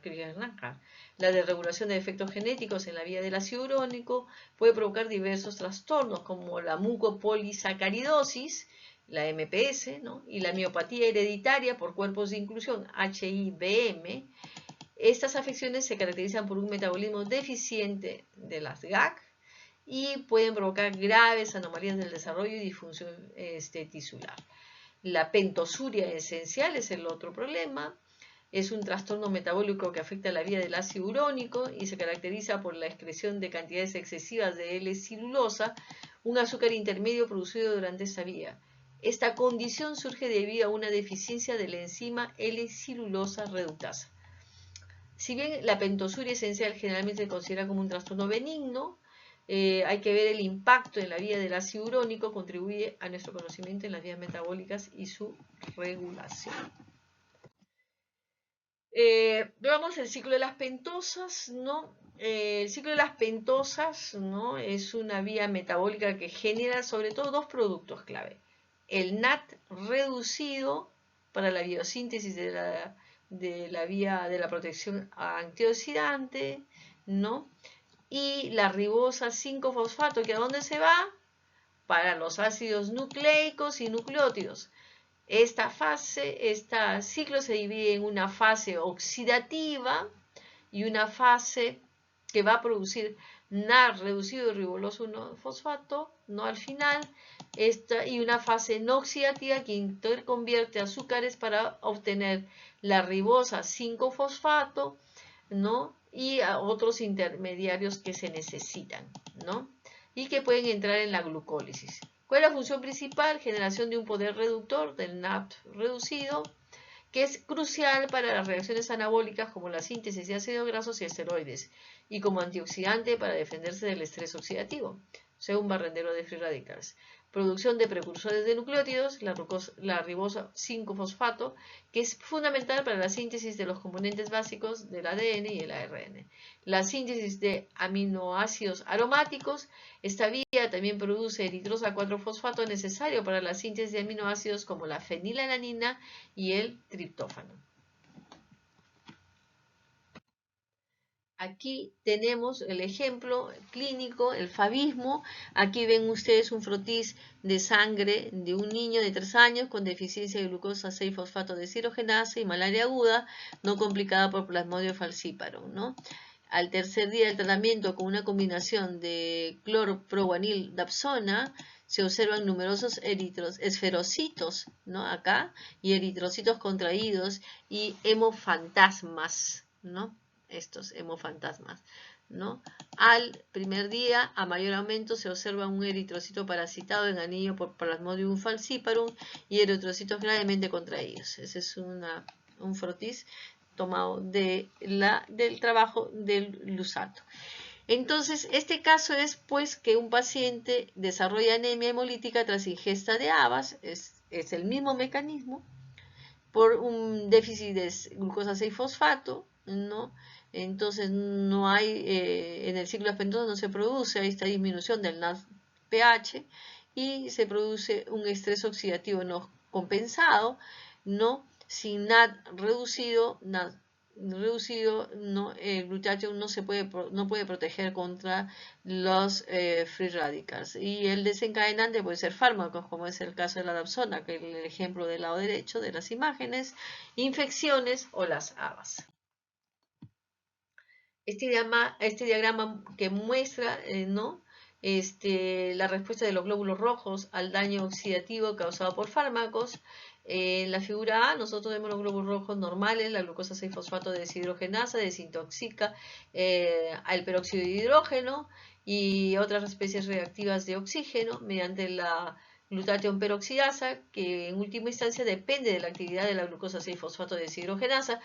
la de regulación de efectos genéticos en la vía del ácido urónico, puede provocar diversos trastornos como la mucopolisacaridosis, la MPS, ¿no? Y la miopatía hereditaria por cuerpos de inclusión, HIBM. Estas afecciones se caracterizan por un metabolismo deficiente de las GAC y pueden provocar graves anomalías del desarrollo y disfunción tisular. La pentosuria esencial es el otro problema. Es un trastorno metabólico que afecta la vía del ácido urónico y se caracteriza por la excreción de cantidades excesivas de L-cilulosa, un azúcar intermedio producido durante esta vía. Esta condición surge debido a una deficiencia de la enzima L-cilulosa reductasa. Si bien la pentosuria esencial generalmente se considera como un trastorno benigno, hay que ver el impacto en la vía del ácido urónico, contribuye a nuestro conocimiento en las vías metabólicas y su regulación. Veamos el ciclo de las pentosas, ¿no? El ciclo de las pentosas, ¿no? Es una vía metabólica que genera sobre todo dos productos clave. El NAT reducido para la biosíntesis de la vía de la protección antioxidante, ¿no? Y la ribosa 5-fosfato, que ¿a dónde se va? Para los ácidos nucleicos y nucleótidos. Este ciclo se divide en una fase oxidativa y una fase que va a producir NAD reducido y riboloso 1-fosfato, no al final, y una fase no oxidativa que interconvierte azúcares para obtener la ribosa 5-fosfato, ¿no? Y a otros intermediarios que se necesitan, ¿no? Y que pueden entrar en la glucólisis. ¿Cuál es la función principal? Generación de un poder reductor del NAT reducido, que es crucial para las reacciones anabólicas como la síntesis de ácidos grasos y esteroides, y como antioxidante para defenderse del estrés oxidativo, o sea, un barrendero de free radicals. Producción de precursores de nucleótidos, la ribosa 5-fosfato, que es fundamental para la síntesis de los componentes básicos del ADN y el ARN. La síntesis de aminoácidos aromáticos, esta vía también produce eritrosa 4-fosfato necesario para la síntesis de aminoácidos como la fenilalanina y el triptófano. Aquí tenemos el ejemplo clínico, el favismo. Aquí ven ustedes un frotis de sangre de un niño de 3 años con deficiencia de glucosa 6-fosfato deshidrogenasa y malaria aguda, no complicada por Plasmodium falciparum, ¿no? Al tercer día del tratamiento con una combinación de clorproguanil dapsona, se observan numerosos esferocitos, ¿no? Acá, y eritrocitos contraídos y hemofantasmas, ¿no? Estos hemofantasmas, ¿no? Al primer día, a mayor aumento, se observa un eritrocito parasitado en anillo por Plasmodium falciparum y eritrocitos gravemente contraídos. Ese es un frotis tomado del trabajo del Lusato. Entonces, este caso es pues que un paciente desarrolla anemia hemolítica tras ingesta de habas, es el mismo mecanismo, por un déficit de glucosa 6-fosfato, ¿no? Entonces no hay, en el ciclo aspentoso no se produce esta disminución del NADPH y se produce un estrés oxidativo no compensado, ¿no? Sin NAD reducido, el glutatión no puede proteger contra los free radicals. Y el desencadenante puede ser fármacos, como es el caso de la dapsona, que es el ejemplo del lado derecho de las imágenes, infecciones o las habas. Este diagrama que muestra, ¿no? la respuesta de los glóbulos rojos al daño oxidativo causado por fármacos. En la figura A nosotros vemos los glóbulos rojos normales, la glucosa 6-fosfato de deshidrogenasa desintoxica al peróxido de hidrógeno y otras especies reactivas de oxígeno mediante la glutatión peroxidasa, que en última instancia depende de la actividad de la glucosa 6-fosfato de deshidrogenasa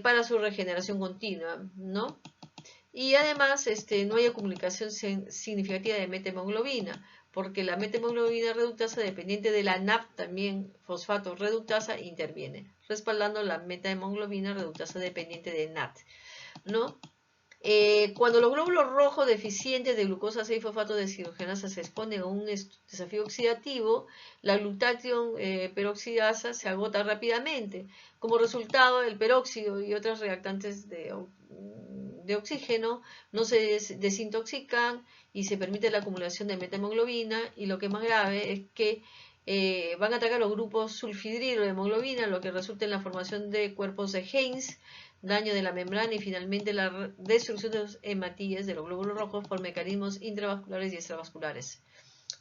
para su regeneración continua, ¿no? Y además no hay acumulación significativa de metahemoglobina, porque la metahemoglobina reductasa, dependiente de la NAP, también fosfato reductasa, interviene, respaldando la metahemoglobina reductasa dependiente de NAT, ¿no? Cuando los glóbulos rojos deficientes de glucosa 6-fosfato deshidrogenasa se exponen a un desafío oxidativo, la glutatión peroxidasa se agota rápidamente. Como resultado, el peróxido y otros reactantes de oxígeno no se desintoxican y se permite la acumulación de metahemoglobina, y lo que es más grave es que van a atacar los grupos sulfidrilo de hemoglobina, lo que resulta en la formación de cuerpos de Heinz, daño de la membrana y finalmente la destrucción de los hematíes de los glóbulos rojos por mecanismos intravasculares y extravasculares.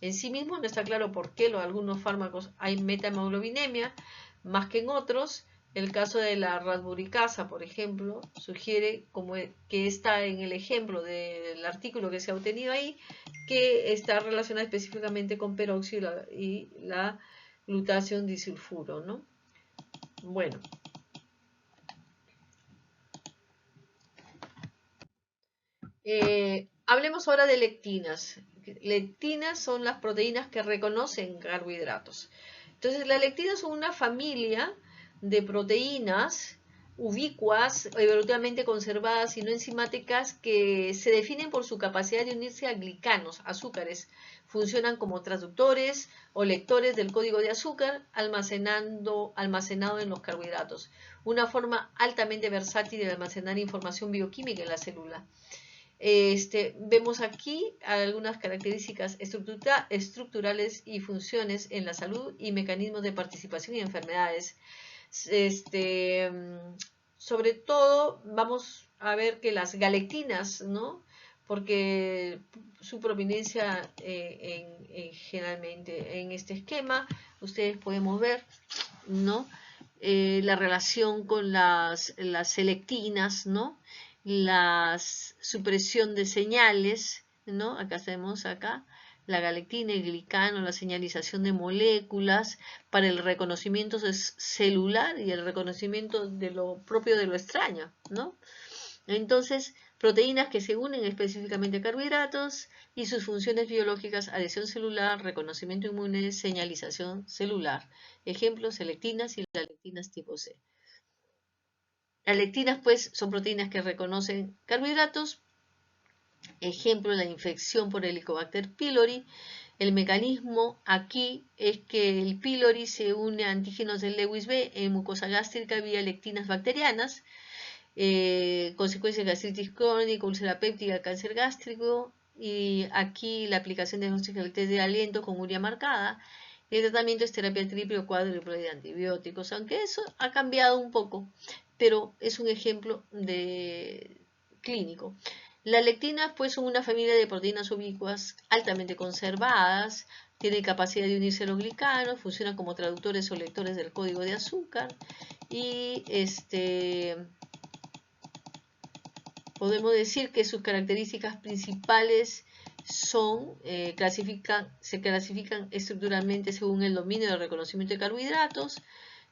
En sí mismo no está claro por qué en algunos fármacos hay metahemoglobinemia más que en otros. El caso de la radburicasa, por ejemplo, sugiere, como que está en el ejemplo del artículo que se ha obtenido ahí, que está relacionada específicamente con peróxido y la glutatión disulfuro, ¿no? Bueno. Hablemos ahora de lectinas. Lectinas son las proteínas que reconocen carbohidratos. Entonces, las lectinas son una familia de proteínas ubicuas, evolutivamente conservadas y no enzimáticas, que se definen por su capacidad de unirse a glicanos, azúcares. Funcionan como traductores o lectores del código de azúcar almacenado en los carbohidratos. Una forma altamente versátil de almacenar información bioquímica en la célula. Vemos aquí algunas características estructurales y funciones en la salud y mecanismos de participación y enfermedades. Sobre todo vamos a ver que las galectinas, ¿no? Porque su proveniencia generalmente en este esquema, ustedes podemos ver, ¿no? La relación con las selectinas, ¿no? La supresión de señales, ¿no? Acá tenemos la galectina, el glicano, la señalización de moléculas para el reconocimiento celular y el reconocimiento de lo propio de lo extraño, ¿no? Entonces, proteínas que se unen específicamente a carbohidratos y sus funciones biológicas: adhesión celular, reconocimiento inmune, señalización celular. Ejemplos: lectinas y las lectinas tipo C. Las lectinas, pues, son proteínas que reconocen carbohidratos. Ejemplo: la infección por Helicobacter pylori. El mecanismo aquí es que el pylori se une a antígenos del Lewis B en mucosa gástrica vía lectinas bacterianas. Consecuencias de gastritis crónica, úlcera péptica, cáncer gástrico, y aquí la aplicación de diagnóstica del test de aliento con urea marcada. El tratamiento es terapia triple o cuádruple de antibióticos, aunque eso ha cambiado un poco, pero es un ejemplo de clínico. Las lectinas, pues, son una familia de proteínas ubicuas altamente conservadas, tienen capacidad de unirse a los glicanos, funcionan como traductores o lectores del código de azúcar, y podemos decir que sus características principales son, se clasifican estructuralmente según el dominio del reconocimiento de carbohidratos,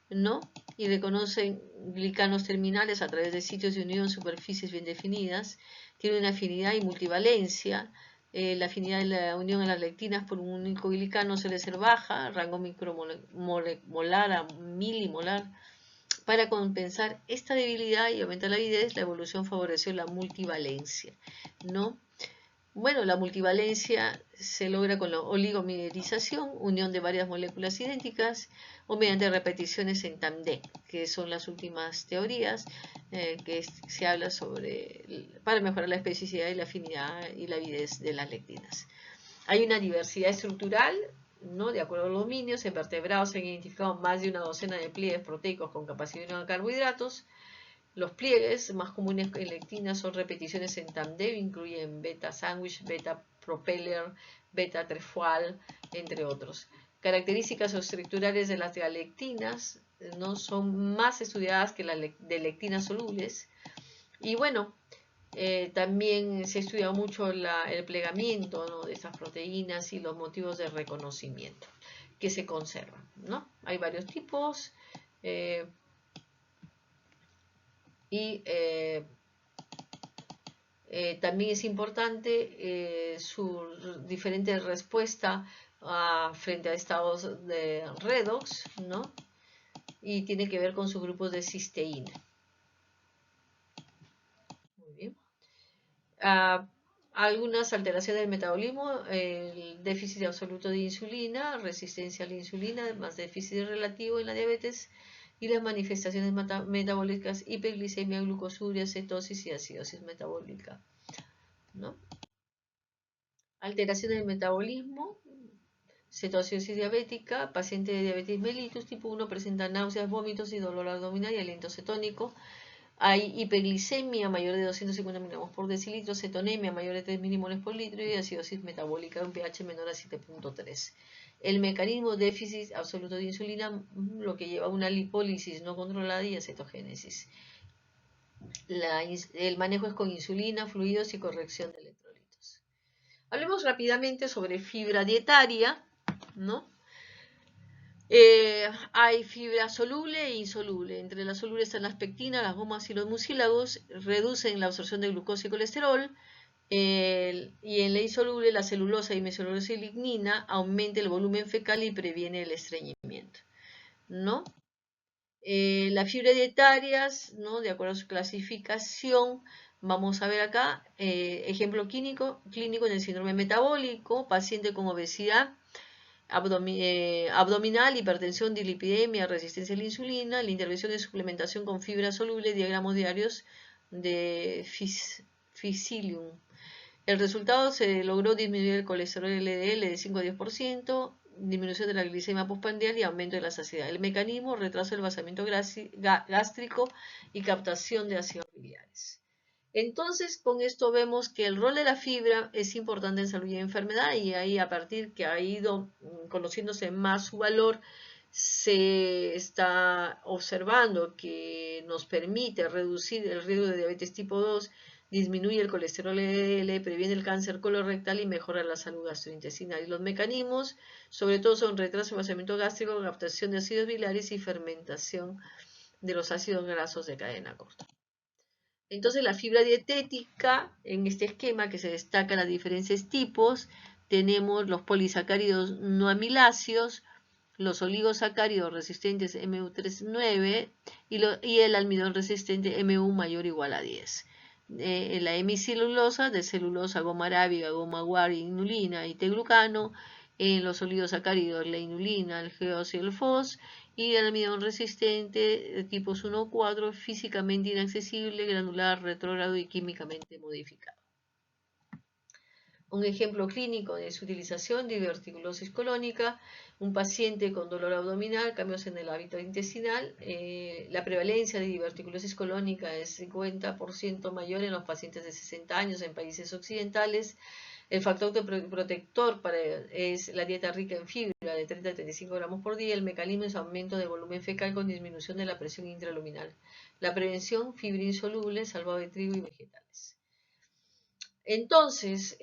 ¿no? Y reconocen glicanos terminales a través de sitios de unión en superficies bien definidas. Tiene una afinidad y multivalencia. La afinidad de la unión a las lectinas por un único glicano suele ser baja, rango micromolar a milimolar. Para compensar esta debilidad y aumentar la avidez, la evolución favoreció la multivalencia, ¿no? Bueno, la multivalencia se logra con la oligomerización, unión de varias moléculas idénticas, o mediante repeticiones en tándem, que son las últimas teorías que se habla sobre para mejorar la especificidad y la afinidad y la avidez de las lectinas. Hay una diversidad estructural, ¿no? De acuerdo a los dominios. En vertebrados se han identificado más de una docena de pliegues proteicos con capacidad de unión a carbohidratos. Los pliegues más comunes en lectinas son repeticiones en tándem, incluyen beta sandwich, beta propeller, beta-trefual, entre otros. Características estructurales de las galectinas, ¿no? Son más estudiadas que las de lectinas solubles. Y bueno, también se ha estudiado mucho el plegamiento, ¿no?, de estas proteínas y los motivos de reconocimiento que se conservan, ¿no? Hay varios tipos y también es importante su diferente respuesta frente a estados de redox, ¿no? Y tiene que ver con sus grupos de cisteína. Muy bien. Algunas alteraciones del metabolismo, el déficit absoluto de insulina, resistencia a la insulina, más déficit relativo en la diabetes y las manifestaciones metabólicas, hiperglicemia, glucosuria, cetosis y acidosis metabólica, ¿no? Alteraciones del metabolismo, cetoacidosis diabética, paciente de diabetes mellitus tipo 1 presenta náuseas, vómitos y dolor abdominal y aliento cetónico. Hay hiperglicemia mayor de 250 miligramos por decilitro, cetonemia mayor de 3 milimoles por litro y acidosis metabólica de un pH menor a 7.3. El mecanismo déficit absoluto de insulina, lo que lleva a una lipólisis no controlada y a cetogénesis. El manejo es con insulina, fluidos y corrección de electrolitos. Hablemos rápidamente sobre fibra dietaria, ¿no? Hay fibra soluble e insoluble. Entre las solubles están las pectinas, las gomas y los mucílagos. Reducen la absorción de glucosa y colesterol. Y en la insoluble, la celulosa y mesocelulosa y lignina aumenta el volumen fecal y previene el estreñimiento, ¿no? Las fibras dietarias, ¿no?, de acuerdo a su clasificación, vamos a ver acá, ejemplo clínico en el síndrome metabólico, paciente con obesidad abdominal, hipertensión, dilipidemia, resistencia a la insulina. La intervención de suplementación con fibra soluble, diagramos diarios de Psyllium. El resultado se logró disminuir el colesterol LDL de 5 a 10%, disminución de la glicemia postprandial y aumento de la saciedad. El mecanismo, retraso del vaciamiento gástrico y captación de ácidos biliares. Entonces, con esto vemos que el rol de la fibra es importante en salud y enfermedad, y ahí, a partir que ha ido conociéndose más su valor, se está observando que nos permite reducir el riesgo de diabetes tipo 2, disminuye el colesterol LDL, previene el cáncer colorectal y mejora la salud gastrointestinal. Y los mecanismos, sobre todo, son retraso del vaciamiento gástrico, captación de ácidos biliares y fermentación de los ácidos grasos de cadena corta. Entonces, la fibra dietética, en este esquema que se destacan las diferentes tipos, tenemos los polisacáridos no amiláceos, los oligosacáridos resistentes MU39 y el almidón resistente MU mayor o igual a 10. La hemicelulosa, de celulosa, goma arábiga, goma guar, inulina y T-glucano. En los oligosacáridos, la inulina, el GOS y el FOS. Y el almidón resistente, tipos 1 o 4, físicamente inaccesible, granular, retrógrado y químicamente modificado. Un ejemplo clínico de su utilización: diverticulosis colónica, un paciente con dolor abdominal, cambios en el hábito intestinal. La prevalencia de diverticulosis colónica es 50% mayor en los pacientes de 60 años en países occidentales. El factor protector es la dieta rica en fibra de 30 a 35 gramos por día. El mecanismo es aumento del volumen fecal con disminución de la presión intraluminal. La prevención, fibra insoluble, salvado de trigo y vegetales. Entonces,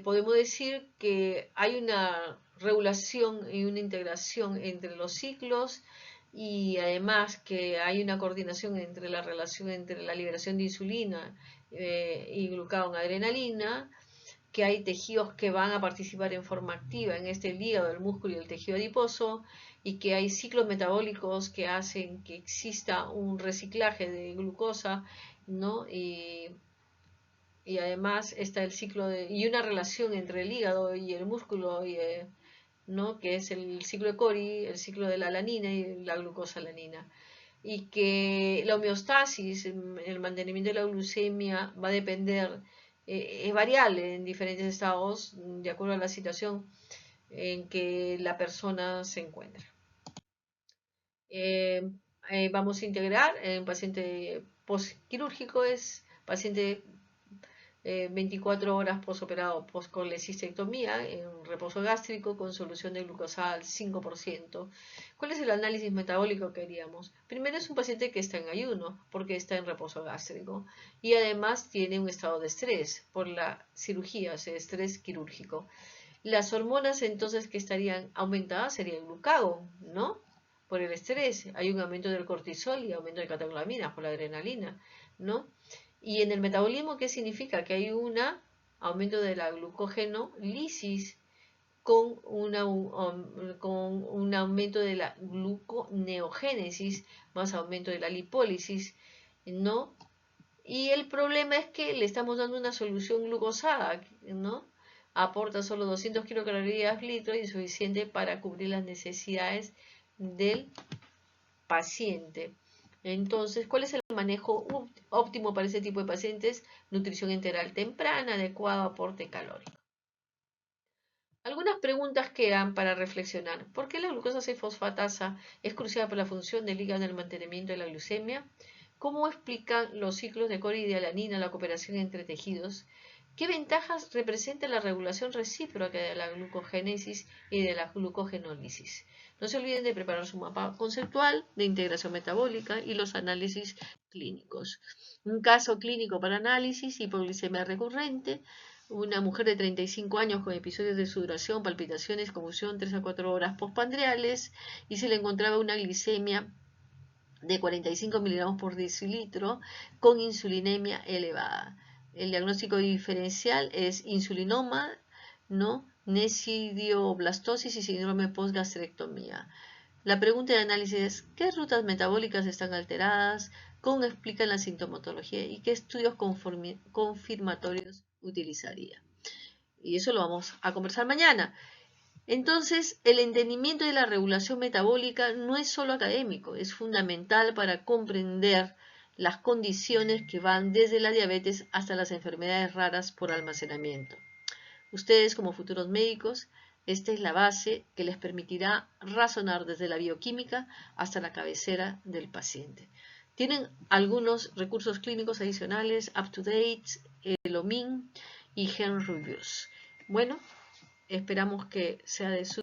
podemos decir que hay una regulación y una integración entre los ciclos, y además que hay una coordinación entre la relación entre la liberación de insulina y glucagón adrenalina, que hay tejidos que van a participar en forma activa en el hígado, el músculo y el tejido adiposo, y que hay ciclos metabólicos que hacen que exista un reciclaje de glucosa, ¿no? Y además está el ciclo y una relación entre el hígado y el músculo, ¿no?, que es el ciclo de Cori, el ciclo de la alanina y la glucosalanina. Y que la homeostasis, el mantenimiento de la glucemia, va a depender, es variable en diferentes estados, de acuerdo a la situación en que la persona se encuentra. Vamos a integrar en un paciente postquirúrgico, es paciente 24 horas posoperado post-colecistectomía en reposo gástrico con solución de glucosa al 5%. ¿Cuál es el análisis metabólico que haríamos? Primero es un paciente que está en ayuno porque está en reposo gástrico y además tiene un estado de estrés por la cirugía, o sea, estrés quirúrgico. Las hormonas entonces que estarían aumentadas sería el glucagón, ¿no? Por el estrés. Hay un aumento del cortisol y aumento de catecolaminas por la adrenalina, ¿no? Y en el metabolismo, ¿qué significa? Que hay un aumento de la glucogenolisis con con un aumento de la gluconeogénesis más aumento de la lipólisis, ¿no? Y el problema es que le estamos dando una solución glucosada, ¿no? Aporta solo 200 kilocalorías litro, insuficiente para cubrir las necesidades del paciente. Entonces, ¿cuál es el manejo óptimo para ese tipo de pacientes? Nutrición integral temprana, adecuado aporte calórico. Algunas preguntas quedan para reflexionar. ¿Por qué la glucosa 6-fosfatasa es crucial para la función del hígado en el mantenimiento de la glucemia? ¿Cómo explican los ciclos de Cori y de alanina la cooperación entre tejidos? ¿Qué ventajas representa la regulación recíproca de la glucogénesis y de la glucogenólisis? No se olviden de preparar su mapa conceptual de integración metabólica y los análisis clínicos. Un caso clínico para análisis: hipoglicemia recurrente, una mujer de 35 años con episodios de sudoración, palpitaciones, confusión 3 a 4 horas postprandiales, y se le encontraba una glicemia de 45 miligramos por decilitro con insulinemia elevada. El diagnóstico diferencial es insulinoma, ¿no?, nesidioblastosis y síndrome postgastrectomía. La pregunta de análisis es: ¿qué rutas metabólicas están alteradas? ¿Cómo explican la sintomatología? ¿Y qué estudios confirmatorios utilizaría? Y eso lo vamos a conversar mañana. Entonces, el entendimiento de la regulación metabólica no es solo académico, es fundamental para comprender las condiciones que van desde la diabetes hasta las enfermedades raras por almacenamiento. Ustedes, como futuros médicos, esta es la base que les permitirá razonar desde la bioquímica hasta la cabecera del paciente. Tienen algunos recursos clínicos adicionales: UpToDate, el OMIN y Gen Reviews. Bueno, esperamos que sea de su